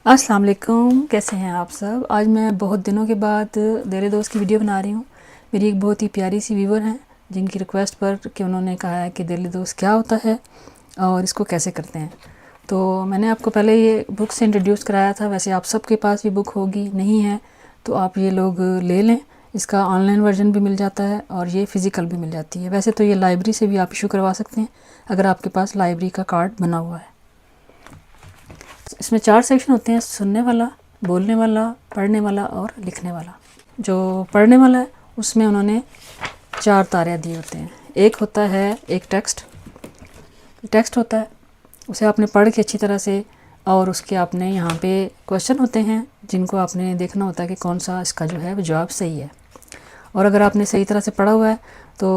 السلام علیکم، کیسے ہیں آپ سب؟ آج میں بہت دنوں کے بعد دیر دوست کی ویڈیو بنا رہی ہوں۔ میری ایک بہت ہی پیاری سی ویور ہیں جن کی ریکویسٹ پر کہ انہوں نے کہا ہے کہ دیر دوست کیا ہوتا ہے اور اس کو کیسے کرتے ہیں۔ تو میں نے آپ کو پہلے یہ بک سے انٹروڈیوس کرایا تھا، ویسے آپ سب کے پاس یہ بک ہوگی، نہیں ہے تو آپ یہ لوگ لے لیں۔ اس کا آن لائن ورژن بھی مل جاتا ہے اور یہ فزیکل بھی مل جاتی ہے۔ ویسے تو یہ لائبریری سے بھی آپ ایشو کروا سکتے ہیں اگر آپ کے پاس لائبریری کا کارڈ بنا ہوا ہے۔ اس میں 4 سیکشن ہوتے ہیں: سننے والا، بولنے والا، پڑھنے والا اور لکھنے والا۔ جو پڑھنے والا ہے اس میں انہوں نے 4 تارے دیے ہوتے ہیں۔ ایک ہوتا ہے ایک ٹیکسٹ ہوتا ہے، اسے آپ نے پڑھ کے اچھی طرح سے، اور اس کے آپ نے یہاں پہ کویشچن ہوتے ہیں جن کو آپ نے دیکھنا ہوتا ہے کہ کون سا اس کا جو ہے وہ جواب صحیح ہے۔ اور اگر آپ نے صحیح طرح سے پڑھا ہوا ہے تو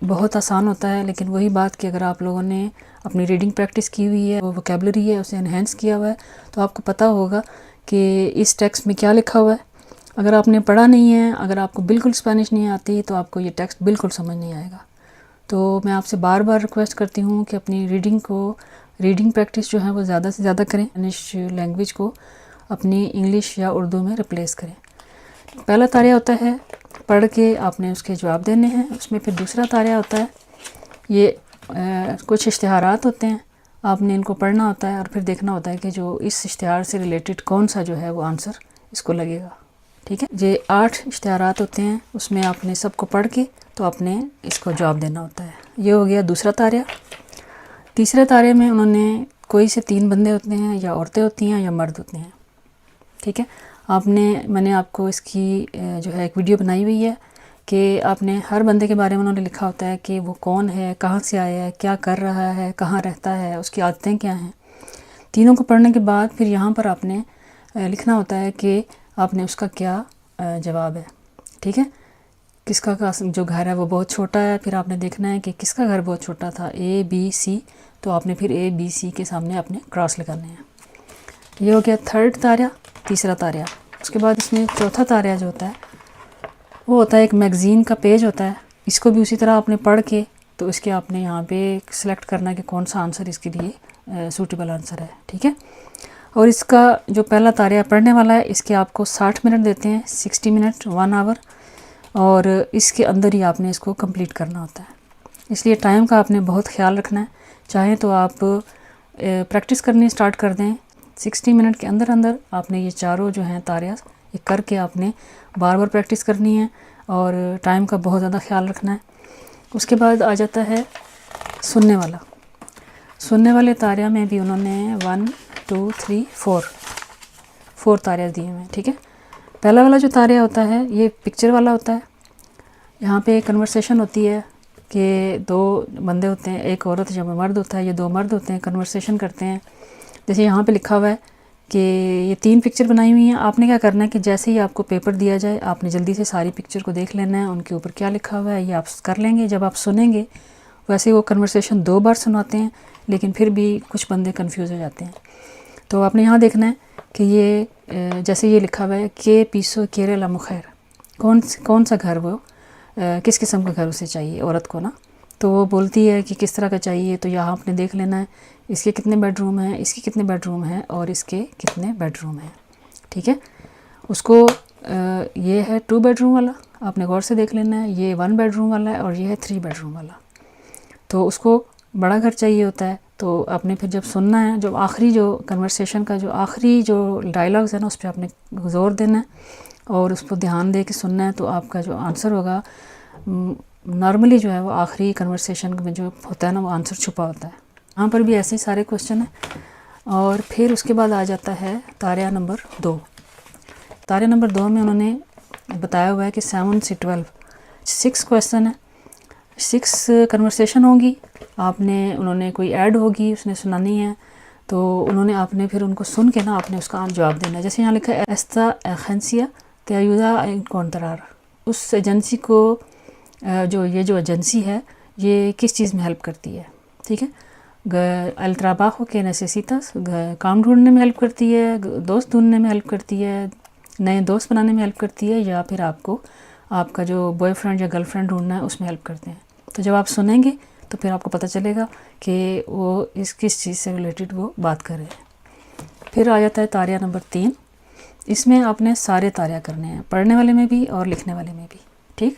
بہت آسان ہوتا ہے، لیکن وہی بات کہ اگر آپ لوگوں نے اپنی ریڈنگ پریکٹس کی ہوئی ہے، وہ ووکیبلری ہے اسے انہینس کیا ہوا ہے، تو آپ کو پتہ ہوگا کہ اس ٹیکسٹ میں کیا لکھا ہوا ہے۔ اگر آپ نے پڑھا نہیں ہے، اگر آپ کو بالکل اسپینش نہیں آتی تو آپ کو یہ ٹیکسٹ بالکل سمجھ نہیں آئے گا۔ تو میں آپ سے بار بار ریکویسٹ کرتی ہوں کہ اپنی ریڈنگ پریکٹس جو ہے وہ زیادہ سے زیادہ کریں، اسپینش لینگویج کو اپنی انگلش یا اردو میں ریپلیس کریں۔ پہلا طریہ ہوتا ہے پڑھ کے آپ نے اس کے جواب دینے ہیں۔ اس میں پھر دوسرا طریہ ہوتا ہے، یہ کچھ اشتہارات ہوتے ہیں، آپ نے ان کو پڑھنا ہوتا ہے اور پھر دیکھنا ہوتا ہے کہ جو اس اشتہار سے ریلیٹڈ کون سا جو ہے وہ آنسر اس کو لگے گا۔ ٹھیک ہے، یہ 8 اشتہارات ہوتے ہیں، اس میں آپ نے سب کو پڑھ کے تو آپ نے اس کو جواب دینا ہوتا ہے۔ یہ ہو گیا دوسرا طریہ۔ تیسرے طریے میں انہوں نے کوئی سے 3 بندے ہوتے ہیں، یا عورتیں ہوتی ہیں یا مرد ہوتے ہیں۔ ٹھیک ہے، میں نے آپ کو اس کی جو ہے ایک ویڈیو بنائی ہوئی ہے کہ آپ نے ہر بندے کے بارے میں انہوں نے لکھا ہوتا ہے کہ وہ کون ہے، کہاں سے آیا ہے، کیا کر رہا ہے، کہاں رہتا ہے، اس کی عادتیں کیا ہیں۔ تینوں کو پڑھنے کے بعد پھر یہاں پر آپ نے لکھنا ہوتا ہے کہ آپ نے اس کا کیا جواب ہے۔ ٹھیک ہے، کس کا جو گھر ہے وہ بہت چھوٹا ہے، پھر آپ نے دیکھنا ہے کہ کس کا گھر بہت چھوٹا تھا، اے بی سی، تو آپ نے پھر اے بی سی کے سامنے اپنے کراس لگانے ہیں۔ یہ ہو گیا تھرڈ طریہ، تیسرا طریہ۔ اس کے بعد اس میں چوتھا طریہ جو ہوتا ہے وہ ہوتا ہے ایک میگزین کا پیج ہوتا ہے، اس کو بھی اسی طرح آپ نے پڑھ کے تو اس کے آپ نے یہاں پہ سلیکٹ کرنا ہے کہ کون سا آنسر اس کے لیے سوٹیبل آنسر ہے۔ ٹھیک ہے، اور اس کا جو پہلا طریہ پڑھنے والا ہے اس کے آپ کو 60 منٹ دیتے ہیں، 60 منٹ 1 آور، اور اس کے اندر ہی آپ نے اس کو کمپلیٹ کرنا ہوتا ہے۔ اس لیے ٹائم کا آپ نے بہت خیال رکھنا ہے، چاہیں تو آپ پریکٹس کرنی سٹارٹ کر دیں، 60 منٹ کے اندر آپ نے یہ چاروں جو ہیں طریہ یہ کر کے آپ نے بار بار پریکٹس کرنی ہے اور ٹائم کا بہت زیادہ خیال رکھنا ہے۔ اس کے بعد آ جاتا ہے سننے والے طریہ میں بھی انہوں نے 1 2 3 4 طریہ دیے ہوئے ہیں۔ ٹھیک ہے، پہلا والا جو طریہ ہوتا ہے یہ پکچر والا ہوتا ہے۔ یہاں پہ کنورسیشن ہوتی ہے کہ 2 بندے ہوتے ہیں، ایک عورت جب مرد ہوتا ہے، یہ 2 مرد ہوتے ہیں، کنورسیشن کرتے ہیں۔ جیسے یہاں پہ لکھا ہوا ہے کہ یہ 3 پکچر بنائی ہوئی ہیں، آپ نے کیا کرنا ہے کہ جیسے ہی آپ کو پیپر دیا جائے آپ نے جلدی سے ساری پکچر کو دیکھ لینا ہے، ان کے اوپر کیا لکھا ہوا ہے یہ آپ کر لیں گے۔ جب آپ سنیں گے، ویسے وہ کنورسیشن 2 بار سناتے ہیں لیکن پھر بھی کچھ بندے کنفیوز ہو جاتے ہیں، تو آپ نے یہاں دیکھنا ہے کہ یہ جیسے یہ لکھا ہوا ہے کہ پیسو کیرے لا مخیر، کون سا گھر، وہ کس قسم کا گھر اسے چاہیے عورت کو نا، تو وہ بولتی ہے کہ کس طرح کا چاہیے، تو یہاں آپ نے دیکھ لینا ہے اس کے کتنے بیڈ روم ہیں، اس کے کتنے بیڈ روم ہیں اور اس کے کتنے بیڈ روم ہیں۔ ٹھیک ہے، اس کو یہ ہے 2 بیڈ روم والا، آپ نے غور سے دیکھ لینا ہے، یہ 1 بیڈ روم والا ہے اور یہ ہے 3 بیڈ روم والا، تو اس کو بڑا گھر چاہیے ہوتا ہے۔ تو آپ نے پھر جب سننا ہے، جو آخری جو کنورسیشن کا جو آخری جو ڈائلاگز ہے نا اس پہ آپ نے زور دینا ہے اور اس کو دھیان دے کے سننا ہے، تو آپ کا جو آنسر ہوگا نارملی جو ہے وہ آخری کنورسیشن میں جو ہوتا ہے نا وہ آنسر چھپا ہوتا ہے۔ یہاں پر بھی ایسے ہی سارے کویشچن ہیں، اور پھر اس کے بعد آ جاتا ہے طریہ نمبر 2۔ طریہ نمبر 2 میں انہوں نے بتایا ہوا ہے کہ 7 سے 12 6 کویشچن ہیں، 6 کنورسیشن ہوگی، انہوں نے کوئی ایڈ ہوگی اس نے سنانی ہے، تو آپ نے پھر ان کو سن کے نا آپ نے اس کا جواب دینا ہے۔ جیسے یہاں لکھا ہے ایستا ایجنسیا تے ayuda a encontrar، اس ایجنسی کو جو ایجنسی ہے یہ کس چیز میں ہیلپ کرتی ہے۔ ٹھیک ہے، el trabajo que necesitas، کام ڈھونڈنے میں ہیلپ کرتی ہے، دوست ڈھونڈنے میں ہیلپ کرتی ہے، نئے دوست بنانے میں ہیلپ کرتی ہے، یا پھر آپ کا جو بوائے فرینڈ یا گرل فرینڈ ڈھونڈنا ہے اس میں ہیلپ کرتے ہیں۔ تو جب آپ سنیں گے تو پھر آپ کو پتہ چلے گا کہ وہ کس چیز سے ریلیٹڈ وہ بات کر رہے ہیں۔ پھر آ جاتا ہے تاریہ نمبر 3. اس میں آپ نے سارے تاریہ کرنے ہیں، پڑھنے والے میں بھی اور لکھنے والے میں بھی. ٹھیک،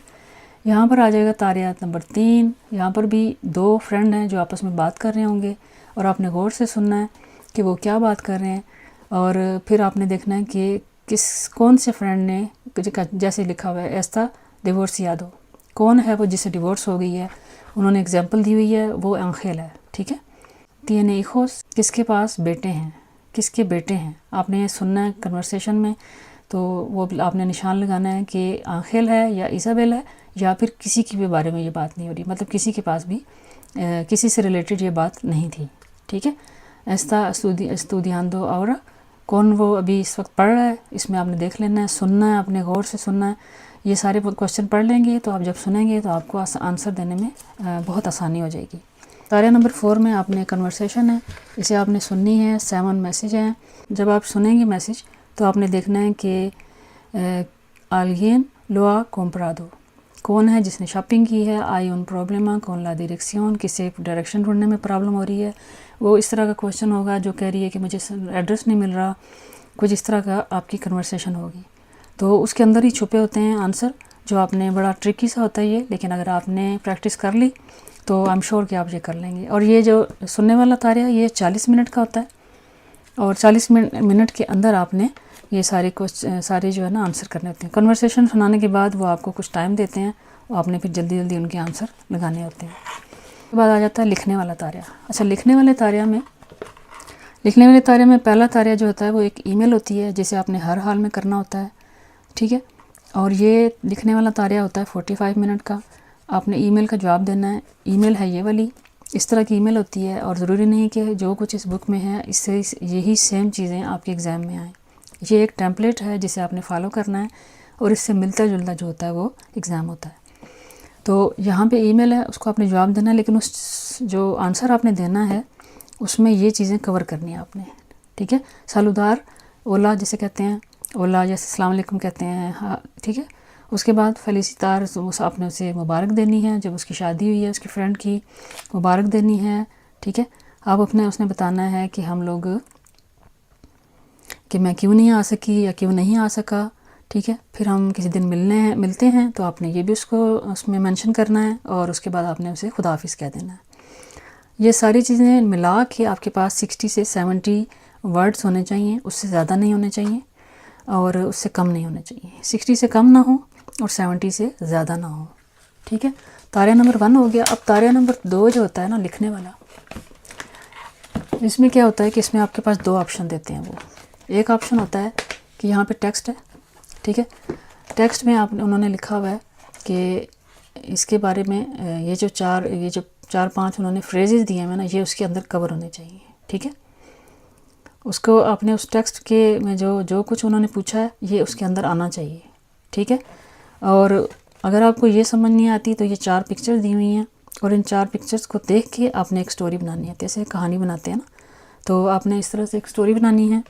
یہاں پر آ جائے گا تاریہ نمبر 3. یہاں پر بھی 2 فرینڈ ہیں جو آپس میں بات کر رہے ہوں گے، اور آپ نے غور سے سننا ہے کہ وہ کیا بات کر رہے ہیں. اور پھر آپ نے دیکھنا ہے کہ کون سے فرینڈ نے، جیسے لکھا ہوا ہے ایستا ڈیورسیادو، کون ہے وہ جسے ڈیورس ہو گئی ہے. انہوں نے اگزامپل دی ہوئی ہے، وہ آنخیل ہے. ٹھیک ہے، تینے ایخوس، کس کے پاس بیٹے ہیں، کس کے بیٹے ہیں. آپ نے یہ سننا ہے کنورسیشن میں، تو وہ آپ نے نشان لگانا ہے کہ آنخیل ہے یا ایزابیل ہے، یا پھر کسی کی بھی بارے میں یہ بات نہیں ہو رہی، مطلب کسی کے پاس بھی کسی سے ریلیٹڈ یہ بات نہیں تھی. ٹھیک ہے، ایستا استودیاندو اور کون وہ ابھی اس وقت پڑھ رہا ہے. اس میں آپ نے دیکھ لینا ہے، سننا ہے، اپنے غور سے سننا ہے. یہ سارے کوشچن پڑھ لیں گے تو آپ جب سنیں گے تو آپ کو آنسر دینے میں بہت آسانی ہو جائے گی. تاریہ نمبر 4 میں آپ نے کنورسیشن ہے، اسے آپ نے سننی ہے. 7 میسیج ہیں. جب آپ سنیں گے میسیج تو آپ نے دیکھنا ہے کہ آلگین لوا کومپرادو، کون ہے جس نے شاپنگ کی ہے. آئی اون پرابلما کون لا ڈائریکسیون، کسے ڈائریکشن ڈھونڈنے میں پرابلم ہو رہی ہے. وہ اس طرح کا کوشچن ہوگا جو کہہ رہی ہے کہ مجھے ایڈریس نہیں مل رہا. کچھ اس طرح کا آپ کی کنورسیشن ہوگی. تو اس کے اندر ہی چھپے ہوتے ہیں آنسر، جو آپ نے بڑا ٹرکی سا ہوتا ہے یہ، لیکن اگر آپ نے پریکٹس کر لی تو آئی ایم شیور کہ آپ یہ کر لیں گے. اور یہ جو سننے والا تاریہ یہ 40 منٹ کا ہوتا ہے، اور 40 منٹ کے اندر آپ نے یہ سارے جو ہے نا آنسر کرنے ہوتے ہیں. کنورسیشن سنانے کے بعد وہ آپ کو کچھ ٹائم دیتے ہیں، اور آپ نے پھر جلدی جلدی ان کے آنسر لگانے ہوتے ہیں. اس کے بعد آ جاتا ہے لکھنے والا تاریہ. اچھا، لکھنے والے تاریہ میں پہلا تاریہ جو ہوتا ہے وہ ایک ای میل ہوتی ہے جسے آپ نے ہر حال میں کرنا ہوتا ہے. ٹھیک ہے، اور یہ لکھنے والا تاریہ ہوتا ہے 45 منٹ کا. آپ نے ای میل کا جواب دینا ہے. ای میل ہے یہ والی، اس طرح کی ای میل ہوتی ہے، اور ضروری نہیں کہ جو کچھ اس بک میں ہے اس سے یہی سیم چیزیں آپ کے ایگزام میں آئیں. یہ ایک ٹیمپلیٹ ہے جسے آپ نے فالو کرنا ہے، اور اس سے ملتا جلتا جو ہوتا ہے وہ ایگزام ہوتا ہے. تو یہاں پہ ای میل ہے، اس کو آپ نے جواب دینا ہے، لیکن اس جو آنسر آپ نے دینا ہے اس میں یہ چیزیں کور کرنی ہیں آپ نے. ٹھیک ہے، سالودار اولا جسے کہتے ہیں، اولا جیسے السلام علیکم کہتے ہیں. ہاں ٹھیک ہے. اس کے بعد فلیسیتار، آپ نے اسے مبارک دینی ہے. جب اس کی شادی ہوئی ہے اس کی فرینڈ کی، مبارک دینی ہے. ٹھیک ہے، آپ اس نے بتانا ہے کہ ہم لوگ، کہ میں کیوں نہیں آ سکی یا کیوں نہیں آ سکا. ٹھیک ہے، پھر ہم کسی دن ملتے ہیں، تو آپ نے یہ بھی اس میں مینشن کرنا ہے، اور اس کے بعد آپ نے اسے خدا حافظ کہہ دینا ہے. یہ ساری چیزیں ملا کے آپ کے پاس 60 سے 70 ورڈز ہونے چاہیے. اس سے زیادہ نہیں ہونے چاہیے، اور اس سے کم نہیں ہونے چاہیے. 60 سے کم نہ ہو اور 70 سے زیادہ نہ ہو. ٹھیک ہے، تاریہ نمبر 1 ہو گیا. اب تاریہ نمبر 2 جو ہوتا ہے نا، لکھنے والا، اس میں کیا ہوتا ہے کہ اس میں آپ کے پاس 2 آپشن دیتے ہیں. وہ ایک آپشن ہوتا ہے کہ یہاں پہ ٹیکسٹ ہے. ٹھیک ہے، ٹیکسٹ میں انہوں نے لکھا ہوا ہے کہ اس کے بارے میں یہ جو 4-5 انہوں نے فریزز دیے ہیں نا، یہ اس کے اندر کور ہونے چاہیے. ٹھیک ہے، اس کو آپ نے اس ٹیکسٹ کے میں جو کچھ انہوں نے پوچھا ہے یہ اس کے اندر آنا چاہیے. ٹھیک ہے، اور اگر آپ کو یہ سمجھ نہیں آتی تو یہ 4 پکچر دی ہوئی ہیں، اور ان 4 پکچرز کو دیکھ کے آپ نے ایک سٹوری بنانی ہے. جیسے کہانی بناتے ہیں نا، تو آپ نے اس طرح سے ایک سٹوری بنانی ہے.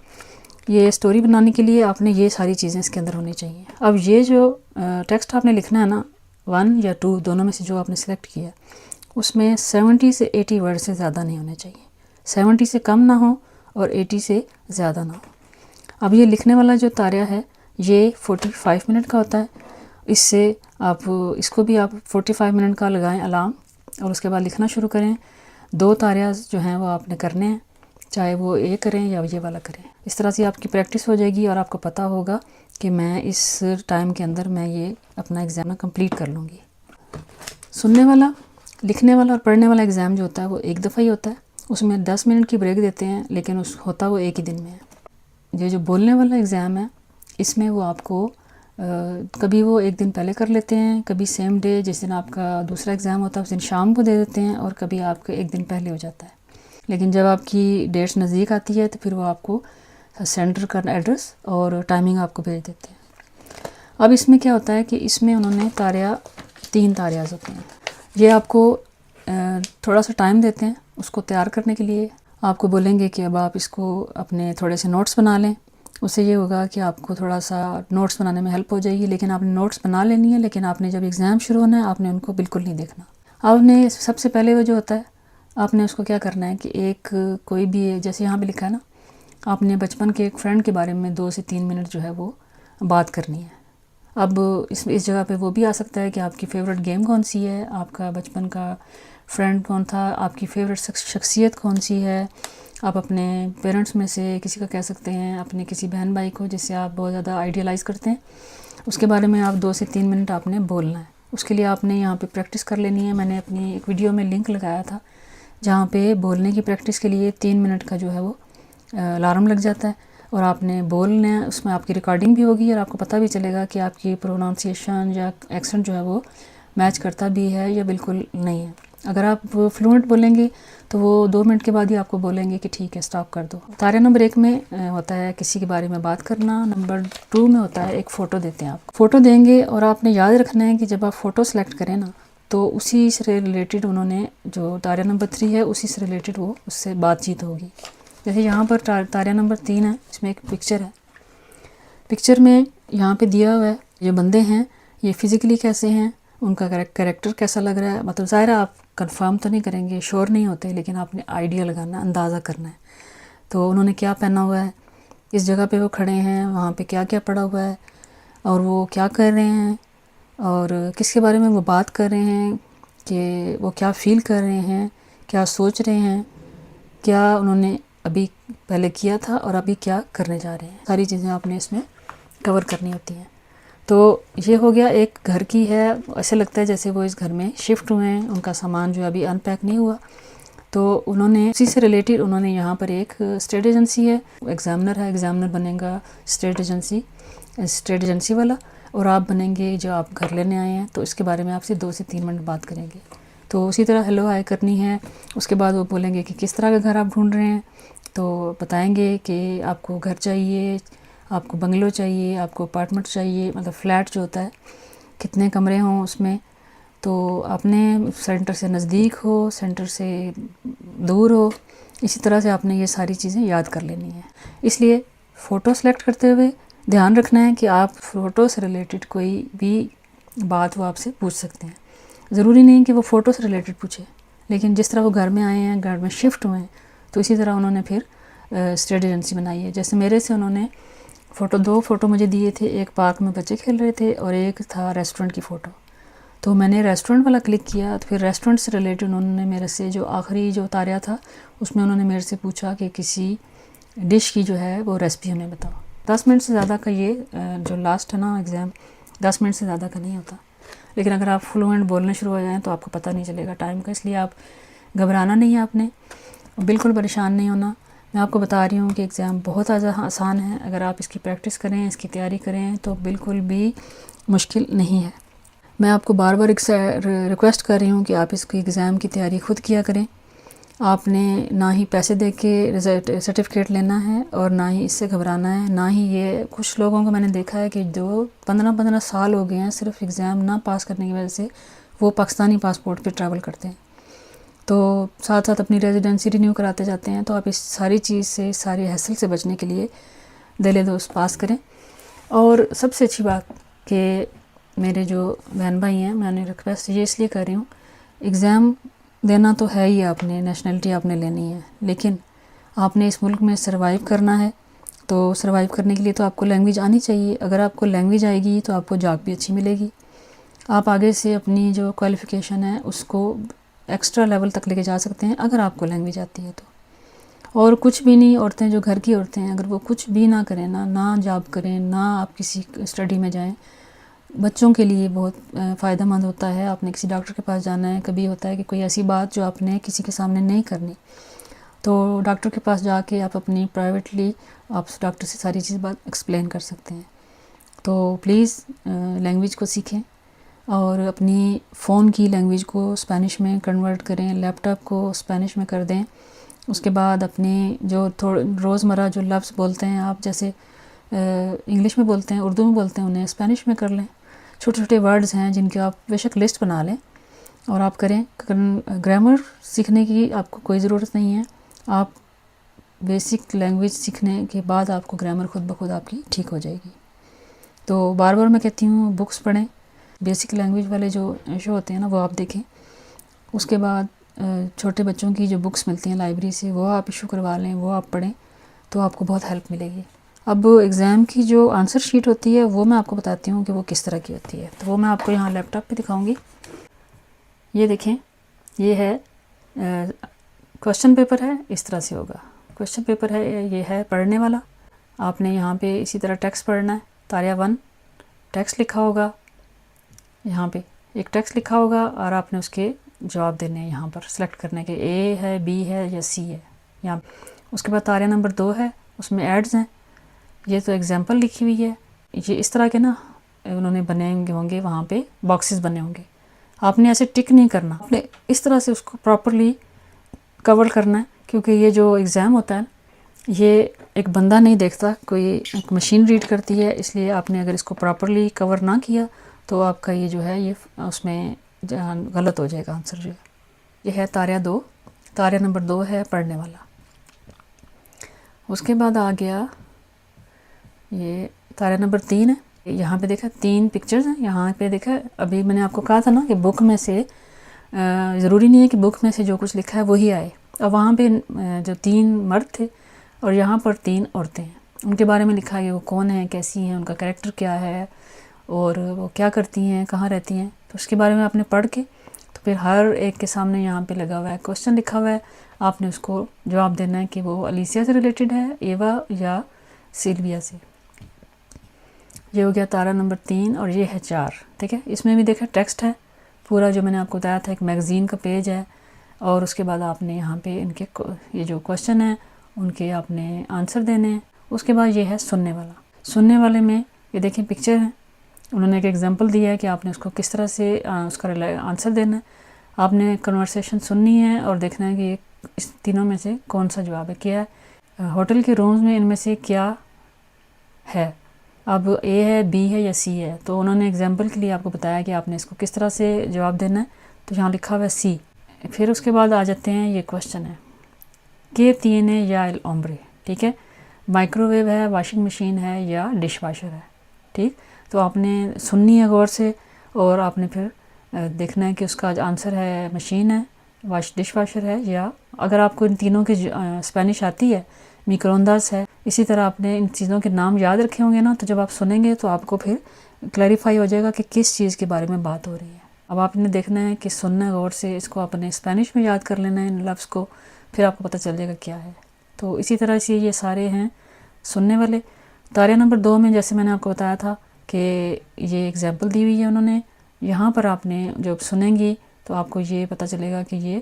یہ سٹوری بنانے کے لیے آپ نے یہ ساری چیزیں اس کے اندر ہونی چاہیے. اب یہ جو ٹیکسٹ آپ نے لکھنا ہے نا، 1 یا 2 دونوں میں سے جو آپ نے سلیکٹ کیا ہے، اس میں 70 سے 80 ورڈ سے زیادہ نہیں ہونے چاہیے. 70 سے کم نہ ہو اور 80 سے زیادہ نہ ہو. اب یہ لکھنے والا جو تاریہ ہے یہ 45 منٹ کا ہوتا ہے. اس سے اس کو بھی آپ 45 منٹ کا لگائیں الارم، اور اس کے بعد لکھنا شروع کریں. 2 تاریہ جو ہیں وہ آپ نے کرنے ہیں، چاہے وہ یہ کریں یا یہ والا کریں. اس طرح سے آپ کی پریکٹس ہو جائے گی، اور آپ کو پتہ ہوگا کہ میں اس ٹائم کے اندر میں یہ اپنا ایگزام کمپلیٹ کر لوں گی. سننے والا، لکھنے والا اور پڑھنے والا ایگزام جو ہوتا ہے وہ ایک دفعہ ہی ہوتا ہے. اس میں 10 منٹ کی بریک دیتے ہیں، لیکن ہوتا وہ ایک ہی دن میں ہے. یہ جو بولنے والا ایگزام ہے، اس میں وہ آپ کو کبھی وہ ایک دن پہلے کر لیتے ہیں، کبھی سیم ڈے جس دن آپ کا دوسرا ایگزام ہوتا ہے اس دن شام کو دے دیتے ہیں، اور کبھی آپ کا ایک دن پہلے ہو جاتا ہے. لیکن جب آپ کی ڈیٹس نزدیک آتی ہے تو پھر وہ آپ کو سینٹر کا ایڈریس اور ٹائمنگ آپ کو بھیج دیتے ہیں. اب اس میں کیا ہوتا ہے کہ اس میں انہوں نے 3 تاریاز ہوتے ہیں. یہ آپ کو تھوڑا سا ٹائم دیتے ہیں اس کو تیار کرنے کے لیے. آپ کو بولیں گے کہ اب آپ اس کو اپنے تھوڑے سے نوٹس بنا لیں. اس سے یہ ہوگا کہ آپ کو تھوڑا سا نوٹس بنانے میں ہیلپ ہو جائے گی. لیکن آپ نے نوٹس بنا لینی ہے، لیکن آپ نے جب ایگزام شروع ہونا ہے آپ نے ان کو بالکل نہیں دیکھنا. آپ نے سب سے پہلے وہ جو ہوتا ہے، آپ نے اس کو کیا کرنا ہے کہ ایک کوئی بھی، جیسے یہاں پہ لکھا ہے نا آپ نے بچپن کے ایک فرینڈ کے بارے میں 2 سے 3 منٹ جو ہے وہ بات کرنی ہے. اب اس جگہ پہ وہ بھی آ سکتا ہے کہ آپ کی فیوریٹ گیم کون سی ہے, آپ کا بچپن کا فرینڈ کون تھا, آپ کی فیوریٹ شخصیت کون سی ہے. آپ اپنے پیرنٹس میں سے کسی کا کہہ سکتے ہیں, اپنے کسی بہن بھائی کو جس سے آپ بہت زیادہ آئیڈیلائز کرتے ہیں, اس کے بارے میں آپ 2 سے 3 منٹ آپ نے بولنا ہے. اس کے لیے آپ نے یہاں پہ پریکٹس کر لینی ہے. میں نے اپنی ایک ویڈیو میں لنک لگایا تھا جہاں پہ بولنے کی پریکٹس کے لیے 3 منٹ کا جو ہے وہ الارم لگ جاتا ہے, اور آپ نے بولنا ہے. اس میں آپ کی ریکارڈنگ بھی ہوگی اور آپ کو پتہ بھی چلے گا کہ آپ کی پروننسیشن یا ایکسنٹ جو ہے وہ میچ کرتا بھی ہے یا بالکل نہیں ہے. اگر آپ فلوئنٹ بولیں گے تو وہ 2 منٹ کے بعد ہی آپ کو بولیں گے کہ ٹھیک ہے اسٹاپ کر دو. تاریا نمبر 1 میں ہوتا ہے کسی کے بارے میں بات کرنا. نمبر 2 میں ہوتا ہے ایک فوٹو دیتے ہیں, آپ فوٹو دیں گے اور آپ نے یاد رکھنا ہے کہ جب آپ فوٹو سلیکٹ کریں نا تو اسی سے ریلیٹڈ انہوں نے جو تاریا نمبر 3 ہے اسی سے ریلیٹڈ وہ اس سے بات چیت ہوگی. جیسے یہاں پر تاریا نمبر 3 ہے, اس میں ایک پکچر ہے. پکچر میں یہاں پہ دیا ہوا ہے یہ بندے ہیں, یہ فزیکلی کیسے ہیں, ان کا کریکٹر کیسا لگ رہا ہے. مطلب ظاہر ہے آپ کنفرم تو نہیں کریں گے, شور نہیں ہوتے, لیکن آپ نے آئیڈیا لگانا, اندازہ کرنا ہے. تو انہوں نے کیا پہنا ہوا ہے, اس جگہ پہ وہ کھڑے ہیں, وہاں پہ کیا کیا پڑا ہوا ہے, اور وہ کیا کر رہے ہیں, اور کس کے بارے میں وہ بات کر رہے ہیں, کہ وہ کیا فیل کر رہے ہیں, کیا سوچ رہے ہیں, کیا انہوں نے ابھی پہلے کیا تھا اور ابھی کیا کرنے جا رہے ہیں. ساری چیزیں آپ نے اس میں کور کرنی ہوتی ہیں. تو یہ ہو گیا ایک گھر کی ہے. ایسے لگتا ہے جیسے وہ اس گھر میں شفٹ ہوئے ہیں, ان کا سامان جو ابھی ان پیک نہیں ہوا. تو انہوں نے اسی سے ریلیٹڈ انہوں نے یہاں پر ایک اسٹیٹ ایجنسی ہے, ایگزامنر ہے, ایگزامنر بنے گا اسٹیٹ ایجنسی والا, اور آپ بنیں گے جو آپ گھر لینے آئے ہیں. تو اس کے بارے میں آپ سے 2 سے 3 منٹ بات کریں گے. تو اسی طرح ہیلو ہائی کرنی ہے. اس کے بعد وہ بولیں گے کہ کس طرح کا گھر آپ ڈھونڈ رہے ہیں, تو بتائیں گے کہ آپ کو گھر چاہیے, آپ کو بنگلو چاہیے, آپ کو اپارٹمنٹ چاہیے, مطلب فلیٹ جو ہوتا ہے کتنے کمرے ہوں اس میں. تو آپ نے سینٹر سے نزدیک ہو, سینٹر سے دور ہو, اسی طرح سے آپ نے یہ ساری چیزیں یاد کر لینی ہیں. اس لیے فوٹو سلیکٹ کرتے ہوئے دھیان رکھنا ہے کہ آپ فوٹو سے ریلیٹڈ کوئی بھی بات وہ آپ سے پوچھ سکتے ہیں. ضروری نہیں کہ وہ فوٹو سے ریلیٹڈ پوچھے, لیکن جس طرح وہ گھر میں آئے ہیں, گھر میں شفٹ ہوئے ہیں, تو اسی طرح انہوں نے پھر اسٹیٹ ایجنسی بنائی ہے. جیسے میرے سے انہوں نے 2 فوٹو مجھے دیے تھے, ایک پارک میں بچے کھیل رہے تھے اور ایک تھا ریسٹورنٹ کی فوٹو. تو میں نے ریسٹورنٹ والا کلک کیا, تو پھر ریسٹورنٹ سے ریلیٹڈ انہوں نے میرے سے جو آخری جو تاریا تھا اس میں انہوں نے میرے سے پوچھا کہ کسی ڈش کی جو ہے وہ ریسپی ہمیں بتاؤ. 10 منٹ سے زیادہ کا یہ جو لاسٹ ہے نا ایگزام, 10 منٹ سے زیادہ کا نہیں ہوتا. لیکن اگر آپ فلوئنٹ بولنے شروع ہو جائیں تو آپ کو پتہ نہیں چلے گا ٹائم کا. اس لیے آپ گھبرانا نہیں ہے, آپ نے بالکل پریشان نہیں ہونا. میں آپ کو بتا رہی ہوں کہ ایگزام بہت آسان ہے. اگر آپ اس کی پریکٹس کریں, اس کی تیاری کریں تو بالکل بھی مشکل نہیں ہے. میں آپ کو بار بار ریکویسٹ کر رہی ہوں کہ آپ اس کی ایگزام کی تیاری خود کیا کریں. آپ نے نہ ہی پیسے دے کے سرٹیفکیٹ لینا ہے اور نہ ہی اس سے گھبرانا ہے. نہ ہی یہ کچھ لوگوں کو میں نے دیکھا ہے کہ جو 15 سال ہو گئے ہیں صرف ایگزام نہ پاس کرنے کی وجہ سے وہ پاکستانی پاسپورٹ پہ ٹریول کرتے ہیں, تو ساتھ ساتھ اپنی ریزیڈنسی رینیو کراتے جاتے ہیں. تو آپ اس ساری چیز سے, ساری حیسل سے بچنے کے لیے دل دوست پاس کریں. اور سب سے اچھی بات کہ میرے جو بہن بھائی ہیں, میں انہیں ریکویسٹ یہ اس لیے کر رہی ہوں, ایگزام دینا تو ہے ہی, آپ نے نیشنلٹی آپ نے لینی ہے, لیکن آپ نے اس ملک میں سروائیو کرنا ہے. تو سروائیو کرنے کے لیے تو آپ کو لینگویج آنی چاہیے. اگر آپ کو لینگویج آئے گی تو آپ کو جاب بھی اچھی ملے گی. آپ آگے سے اپنی جو کوالیفیکیشن ہے اس کو ایکسٹرا لیول تک لے کے جا سکتے ہیں اگر آپ کو لینگویج آتی ہے تو. اور کچھ بھی نہیں, عورتیں جو گھر کی عورتیں ہیں اگر وہ کچھ بھی نہ کریں, نہ جاب کریں, نہ آپ کسی اسٹڈی میں جائیں, بچوں کے لیے بہت فائدہ مند ہوتا ہے. آپ نے کسی ڈاکٹر کے پاس جانا ہے, کبھی ہوتا ہے کہ کوئی ایسی بات جو آپ نے کسی کے سامنے نہیں کرنی, تو ڈاکٹر کے پاس جا کے آپ اپنی پرائیویٹلی آپ ڈاکٹر سے ساری چیز بات ایکسپلین کر سکتے ہیں. تو پلیز لینگویج کو سیکھیں اور اپنی فون کی لینگویج کو اسپینش میں کنورٹ کریں, لیپ ٹاپ کو اسپینش میں کر دیں. اس کے بعد اپنی جو روزمرہ جو لفظ بولتے ہیں آپ, جیسے انگلش میں بولتے ہیں, اردو میں بولتے ہیں, انہیں اسپینش میں کر لیں. چھوٹے چھوٹے ورڈز ہیں جن کی آپ بے شک لسٹ بنا لیں اور آپ کریں. گرامر سیکھنے کی آپ کو کوئی ضرورت نہیں ہے. آپ بیسک لینگویج سیکھنے کے بعد آپ کو گرامر خود بخود آپ کی ٹھیک ہو جائے گی. تو بار بار میں کہتی ہوں بکس پڑھیں, بیسک لینگویج والے جو ایشو ہوتے ہیں نا وہ آپ دیکھیں. اس کے بعد چھوٹے بچوں کی جو بکس ملتی ہیں لائبریری سے وہ آپ ایشو کروا لیں, وہ آپ پڑھیں. تو آپ کو بہت ہیلپ ملے گی. اب ایگزام کی جو آنسر شیٹ ہوتی ہے وہ میں آپ کو بتاتی ہوں کہ وہ کس طرح کی ہوتی ہے. تو وہ میں آپ کو یہاں لیپ ٹاپ پہ دکھاؤں گی. یہ دیکھیں، یہ ہے کوشچن پیپر ہے، اس طرح سے ہوگا. کوشچن پیپر ہے، یہ ہے پڑھنے والا. آپ نے یہاں پہ اسی طرح ٹیکسٹ پڑھنا ہے. طاریہ 1 ٹیکسٹ لکھا ہوگا، یہاں پہ ایک ٹیکسٹ لکھا ہوگا اور آپ نے اس کے جواب دینے ہیں. یہاں پر سلیکٹ کرنے کے اے ہے، بی ہے یا سی ہے یہاں. اس کے بعد طاریہ نمبر 2 ہے، اس میں ایڈز ہیں. یہ تو ایگزامپل لکھی ہوئی ہے. یہ اس طرح کے نا انہوں نے بنے ہوں گے، وہاں پہ باکسز بنے ہوں گے. آپ نے ایسے ٹک نہیں کرنا، آپ نے اس طرح سے اس کو پراپرلی کور کرنا ہے. کیونکہ یہ جو ایگزام ہوتا ہے یہ ایک بندہ نہیں دیکھتا، کوئی ایک مشین ریڈ کرتی ہے. اس لیے آپ نے اگر اس کو پراپرلی کور نہ کیا تو آپ کا یہ جو ہے یہ اس میں غلط ہو جائے گا آنسر جو ہے. یہ ہے طاریہ 2. طاریہ نمبر 2 ہے پڑھنے والا. اس کے بعد آ گیا یہ طاریہ نمبر 3 ہے. یہاں پہ دیکھا 3 پکچرز ہیں. یہاں پہ دیکھا ابھی میں نے آپ کو کہا تھا نا کہ بک میں سے ضروری نہیں ہے کہ بک میں سے جو کچھ لکھا ہے وہی آئے. اب وہاں پہ جو 3 مرد تھے اور یہاں پر 3 عورتیں ہیں، ان کے بارے میں لکھا ہے وہ کون ہیں، کیسی ہیں، ان کا کریکٹر کیا ہے اور وہ کیا کرتی ہیں، کہاں رہتی ہیں. تو اس کے بارے میں آپ نے پڑھ کے تو پھر ہر ایک کے سامنے یہاں پہ لگا ہوا ہے کوشچن لکھا ہوا ہے. آپ نے اس کو جواب دینا ہے کہ وہ الیسیا سے ریلیٹڈ ہے، ایوا یا سلویا سے. یہ ہو گیا طاریہ نمبر 3 اور یہ ہے 4. ٹھیک ہے. اس میں بھی دیکھا ٹیکسٹ ہے پورا جو میں نے آپ کو بتایا تھا، ایک میگزین کا پیج ہے. اور اس کے بعد آپ نے یہاں پہ ان کے یہ جو کوشچن ہیں ان کے آپ نے آنسر دینے ہیں. اس کے بعد یہ ہے سننے والا. سننے والے میں یہ دیکھیں پکچر ہیں، انہوں نے ایک ایگزامپل دیا ہے کہ آپ نے اس کو کس طرح سے اس کا آنسر دینا ہے. آپ نے کنورسیشن سننی ہے اور دیکھنا ہے کہ اس تینوں میں سے کون سا جواب ہے. کیا ہے ہوٹل کے رومز میں ان میں سے کیا ہے. اب اے ہے، بی ہے یا سی ہے. تو انہوں نے ایگزامپل کے لیے آپ کو بتایا کہ آپ نے اس کو کس طرح سے جواب دینا ہے. تو یہاں لکھا ہوا ہے سی. پھر اس کے بعد آ جاتے ہیں یہ کوشچن ہے کہ تینے یا el hombre. ٹھیک ہے. مائکرو ویو ہے، واشنگ مشین ہے یا ڈش واشر ہے. ٹھیک. تو آپ نے سننی ہے غور سے اور آپ نے پھر دیکھنا ہے کہ اس کا آنسر ہے مشین ہے، ڈش واشر ہے، یا اگر آپ کو ان تینوں کی اسپینش آتی ہے میکرونداز ہے. اسی طرح آپ نے ان چیزوں کے نام یاد رکھے ہوں گے نا، تو جب آپ سنیں گے تو آپ کو پھر کلیریفائی ہو جائے گا کہ کس چیز کے بارے میں بات ہو رہی ہے. اب آپ نے دیکھنا ہے کہ سننا غور سے، اس کو اپنے اسپینش میں یاد کر لینا ہے ان لفظ کو، پھر آپ کو پتہ چل جائے گا کیا ہے. تو اسی طرح سے یہ سارے ہیں سننے والے. طاریہ نمبر 2 میں جیسے میں نے آپ کو بتایا تھا کہ یہ ایگزامپل دی ہوئی ہے انہوں نے. یہاں پر آپ نے جب سنیں گی تو آپ کو یہ پتہ چلے گا کہ یہ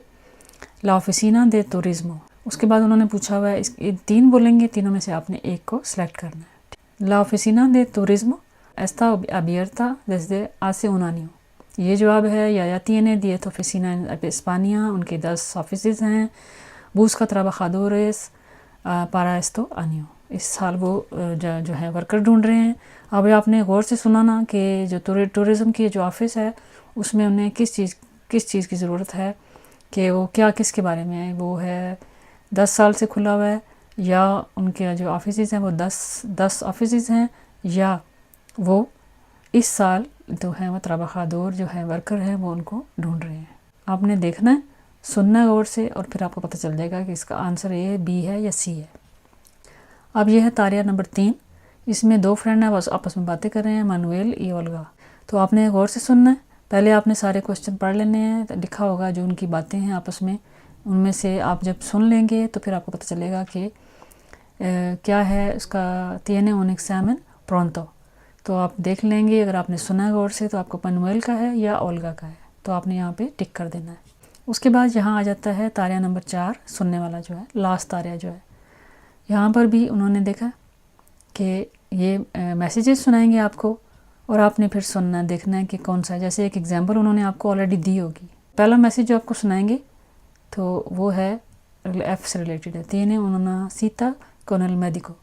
لا oficina de turismo. اس کے بعد انہوں نے پوچھا ہوا ہے 3 بولیں گے، تینوں میں سے آپ نے ایک کو سلیکٹ کرنا ہے. لا oficina de turismo está abierta desde hace un año. یہ جواب ہے. یا tiene 10 oficinas en España. ان کے 10 آفیسز ہیں. busca trabajadores para este año. اس سال وہ جو ہے ورکر ڈھونڈ رہے ہیں. اب آپ نے غور سے سنا نا کہ جو ٹورزم کی جو آفس ہے اس میں انہیں کس چیز کی ضرورت ہے، کہ وہ کیا کس کے بارے میں ہے. وہ ہے 10 سال سے کھلا ہوا ہے، یا ان کے جو آفیسز ہیں وہ 10 آفیسز ہیں، یا وہ اس سال جو ہے وہ trabajador جو ہے ورکر ہے وہ ان کو ڈھونڈ رہے ہیں. آپ نے دیکھنا ہے، سننا ہے غور سے، اور پھر آپ کو پتہ چل جائے گا کہ اس کا آنسر اے ہے، بی ہے یا سی ہے. اب یہ ہے طاریہ نمبر 3. اس میں 2 فرینڈ ہیں، بس آپس میں باتیں کر رہے ہیں، مانویل ای اولگا. تو آپ نے غور سے سننا ہے. پہلے آپ نے سارے کوشچن پڑھ لینے ہیں، لکھا ہوگا جو ان کی باتیں ہیں آپس میں. ان میں سے آپ جب سن لیں گے تو پھر آپ کو پتہ چلے گا کہ کیا ہے اس کا tiene un examen pronto. تو آپ دیکھ لیں گے. اگر آپ نے سنا غور سے تو آپ کو مانویل کا ہے یا اولگا کا ہے، تو آپ نے یہاں پہ ٹک کر دینا ہے. اس کے بعد یہاں آ جاتا ہے طاریہ نمبر 4 سننے والا جو ہے لاسٹ طاریہ جو ہے. یہاں پر بھی انہوں نے دیکھا کہ یہ میسیجز سنائیں گے آپ کو، اور آپ نے پھر سننا دیکھنا ہے کہ کون سا. جیسے ایک ایگزامپل انہوں نے آپ کو آلریڈی دی ہوگی. پہلا میسیج جو آپ کو سنائیں گے تو وہ ہے ایف سے ریلیٹڈ ہے. tiene una cita con el médico.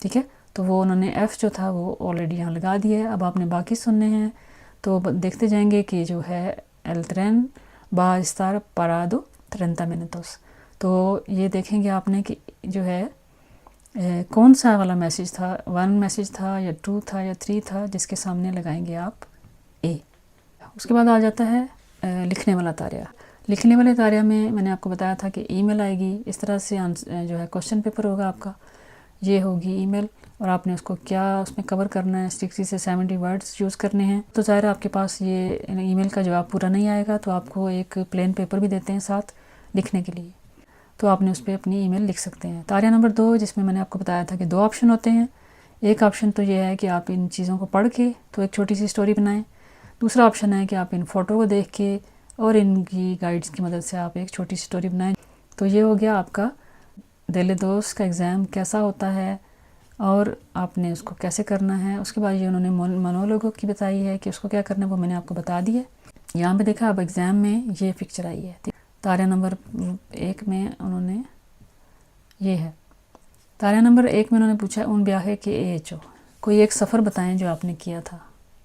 ٹھیک ہے. تو وہ انہوں نے ایف جو تھا وہ آلریڈی یہاں لگا دیا ہے. اب آپ نے باقی سننے ہیں تو دیکھتے جائیں گے کہ جو ہے el tren va a estar parado 30 minutos. تو یہ دیکھیں گے آپ نے کہ جو ہے کون سا والا میسیج تھا، 1 میسیج تھا یا 2 تھا یا 3 تھا، جس کے سامنے لگائیں گے آپ اے. اس کے بعد آ جاتا ہے لکھنے والا طاریہ. لکھنے والے طاریہ میں نے آپ کو بتایا تھا کہ ای میل آئے گی. اس طرح سے جو ہے کوشچن پیپر ہوگا آپ کا. یہ ہوگی ای میل، اور آپ نے اس کو کیا اس میں کور کرنا ہے، 60 سے 70 ورڈز یوز کرنے ہیں. تو ظاہر آپ کے پاس یہ ای میل کا جواب پورا نہیں آئے گا، تو آپ کو ایک پلین پیپر بھی دیتے ہیں ساتھ لکھنے کے لیے، تو آپ نے اس پہ اپنی ای میل لکھ سکتے ہیں. تاریہ نمبر 2 جس میں نے آپ کو بتایا تھا کہ 2 آپشن ہوتے ہیں. ایک آپشن تو یہ ہے کہ آپ ان چیزوں کو پڑھ کے تو ایک چھوٹی سی اسٹوری بنائیں. دوسرا آپشن ہے کہ آپ ان فوٹو کو دیکھ کے اور ان کی گائیڈز کی مدد سے آپ ایک چھوٹی سی اسٹوری بنائیں. تو یہ ہو گیا آپ کا دل دوست کا ایگزام کیسا ہوتا ہے اور آپ نے اس کو کیسے کرنا ہے. اس کے بعد یہ انہوں نے مونولوگوں کی بتائی ہے کہ اس کو کیا کرنا ہے، وہ میں نے آپ کو بتا دیا. یہاں پہ دیکھا اب ایگزام میں یہ پکچر آئی ہے. تاریہ نمبر 1 میں انہوں نے یہ ہے، تاریہ نمبر 1 میں انہوں نے پوچھا ان بیاہے کے ایچو، کوئی ایک سفر بتائیں جو آپ نے کیا تھا.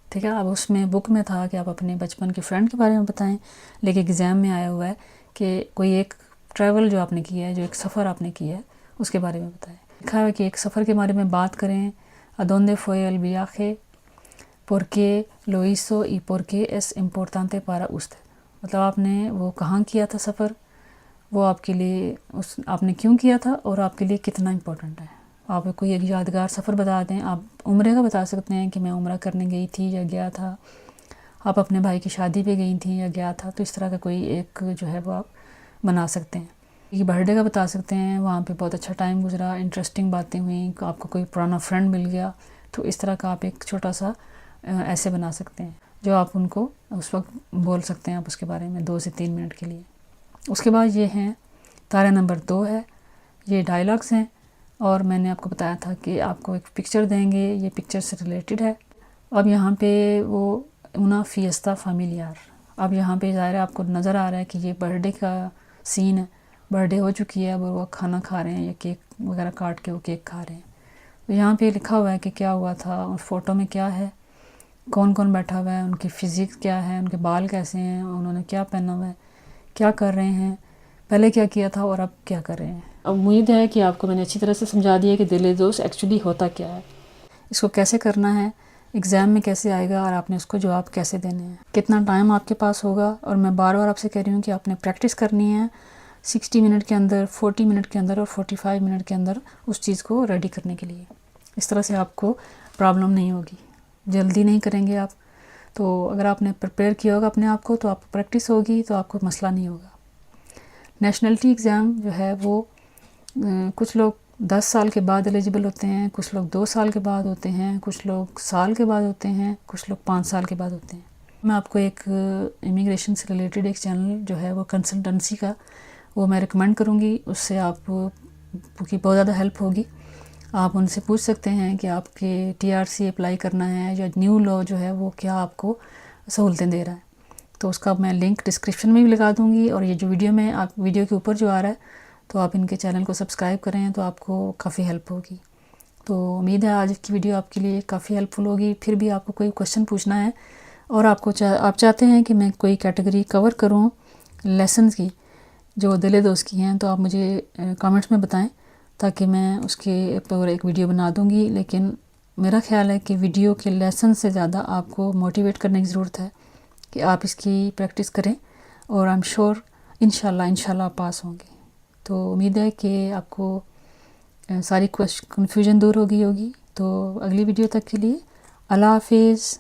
ٹھیک ہے، اب اس میں بک میں تھا کہ آپ اپنے بچپن کے فرینڈ کے بارے میں بتائیں، لیکن ایگزام میں آیا ہوا ہے کہ کوئی ایک ٹریول جو آپ نے کیا ہے، جو ایک سفر آپ نے کیا ہے اس کے بارے میں بتائیں. لکھا ہے کہ ایک سفر کے بارے میں بات کریں. ادونde fue el viaje por qué lo hizo y por qué es importante para usted. مطلب آپ نے وہ کہاں کیا تھا سفر، وہ آپ کے لیے آپ نے کیوں کیا تھا اور آپ کے لیے کتنا امپورٹنٹ ہے. آپ کوئی ایک یادگار سفر بتا دیں. آپ عمرے کا بتا سکتے ہیں کہ میں عمرہ کرنے گئی تھی یا گیا تھا، آپ اپنے بھائی کی شادی پہ گئی تھیں یا گیا تھا. تو اس طرح کا کوئی ایک جو ہے وہ آپ بنا سکتے ہیں. یہ برتھ ڈے کا بتا سکتے ہیں، وہاں پہ بہت اچھا ٹائم گزرا، انٹرسٹنگ باتیں ہوئیں، آپ کو کوئی پرانا فرینڈ مل گیا. تو اس طرح کا آپ ایک چھوٹا سا ایسے بنا سکتے ہیں جو آپ ان کو اس وقت بول سکتے ہیں آپ اس کے بارے میں 2 سے 3 منٹ کے لیے. اس کے بعد یہ ہیں تاریہ نمبر 2 ہے، یہ ڈائلاگس ہیں، اور میں نے آپ کو بتایا تھا کہ آپ کو ایک پکچر دیں گے، یہ پکچر سے ریلیٹڈ ہے. اب یہاں پہ وہ una fiesta familiar، اب یہاں پہ ظاہر ہے آپ کو نظر آ رہا ہے کہ یہ برتھ ڈے کا سین ہے، برتھ ڈے ہو چکی ہے، اب وہ کھانا کھا رہے ہیں یا کیک وغیرہ کاٹ کے وہ کیک کھا رہے ہیں. تو یہاں پہ لکھا ہوا ہے کہ کیا ہوا تھا، اور فوٹو میں کیا ہے، کون کون بیٹھا ہوا ہے، ان کی فزکس کیا ہے، ان کے بال کیسے ہیں، انہوں نے کیا پہنا ہوا ہے، کیا کر رہے ہیں، پہلے کیا کیا تھا اور اب کیا کر رہے ہیں. اب امید ہے کہ آپ کو میں نے اچھی طرح سے سمجھا دیا کہ دل دوست ایکچولی ہوتا کیا ہے، اس کو کیسے کرنا ہے، ایگزام میں کیسے آئے گا، اور آپ نے اس کو جواب کیسے دینے ہیں، کتنا ٹائم آپ کے پاس ہوگا. اور میں بار بار آپ سے کہہ رہی ہوں کہ آپ نے پریکٹس کرنی ہے 60 منٹ کے اندر، 40 منٹ کے اندر اور 45 منٹ کے اندر اس چیز کو ریڈی کرنے کے لیے. اس طرح سے آپ کو پرابلم نہیں ہوگی، جلدی نہیں کریں گے آپ. تو اگر آپ نے پریپیئر کیا ہوگا اپنے آپ کو، تو آپ کو پریکٹس ہوگی، تو آپ کو مسئلہ نہیں ہوگا. نیشنلٹی ایگزام جو ہے وہ کچھ لوگ 10 سال کے بعد ایلیجبل ہوتے ہیں، کچھ لوگ 2 سال کے بعد ہوتے ہیں، کچھ لوگ سال کے بعد ہوتے ہیں، کچھ لوگ 5 سال کے بعد ہوتے ہیں. میں آپ کو ایک امیگریشن سے ریلیٹڈ ایک چینل جو ہے وہ کنسلٹنسی کا، وہ میں ریکمینڈ کروں گی. اس سے آپ کی بہت زیادہ ہیلپ ہوگی. آپ ان سے پوچھ سکتے ہیں کہ آپ کے TRC اپلائی کرنا ہے یا نیو لا جو ہے وہ کیا آپ کو سہولتیں دے رہا ہے. تو اس کا میں لنک ڈسکرپشن میں بھی لگا دوں گی، اور یہ جو ویڈیو میں آپ ویڈیو کے اوپر جو آ رہا ہے، تو آپ ان کے چینل کو سبسکرائب کریں تو آپ کو کافی ہیلپ ہوگی. تو امید ہے آج کی ویڈیو آپ کے لیے کافی ہیلپ فل ہوگی. پھر بھی آپ کو کوئی کویشچن پوچھنا ہے اور آپ چاہتے ہیں کہ میں کوئی کیٹیگری کور کروں لیسنز کی جو دل دوست کی ہیں، تو آپ مجھے کامنٹس میں بتائیں تاکہ میں اس کے اوپر ایک ویڈیو بنا دوں گی. لیکن میرا خیال ہے کہ ویڈیو کے لیسن سے زیادہ آپ کو موٹیویٹ کرنے کی ضرورت ہے کہ آپ اس کی پریکٹس کریں، اور آئی ایم شیور انشاءاللہ آپ پاس ہوں گے. تو امید ہے کہ آپ کو ساری کنفیوژن دور ہو گئی ہوگی. تو اگلی ویڈیو تک کے لیے اللہ حافظ.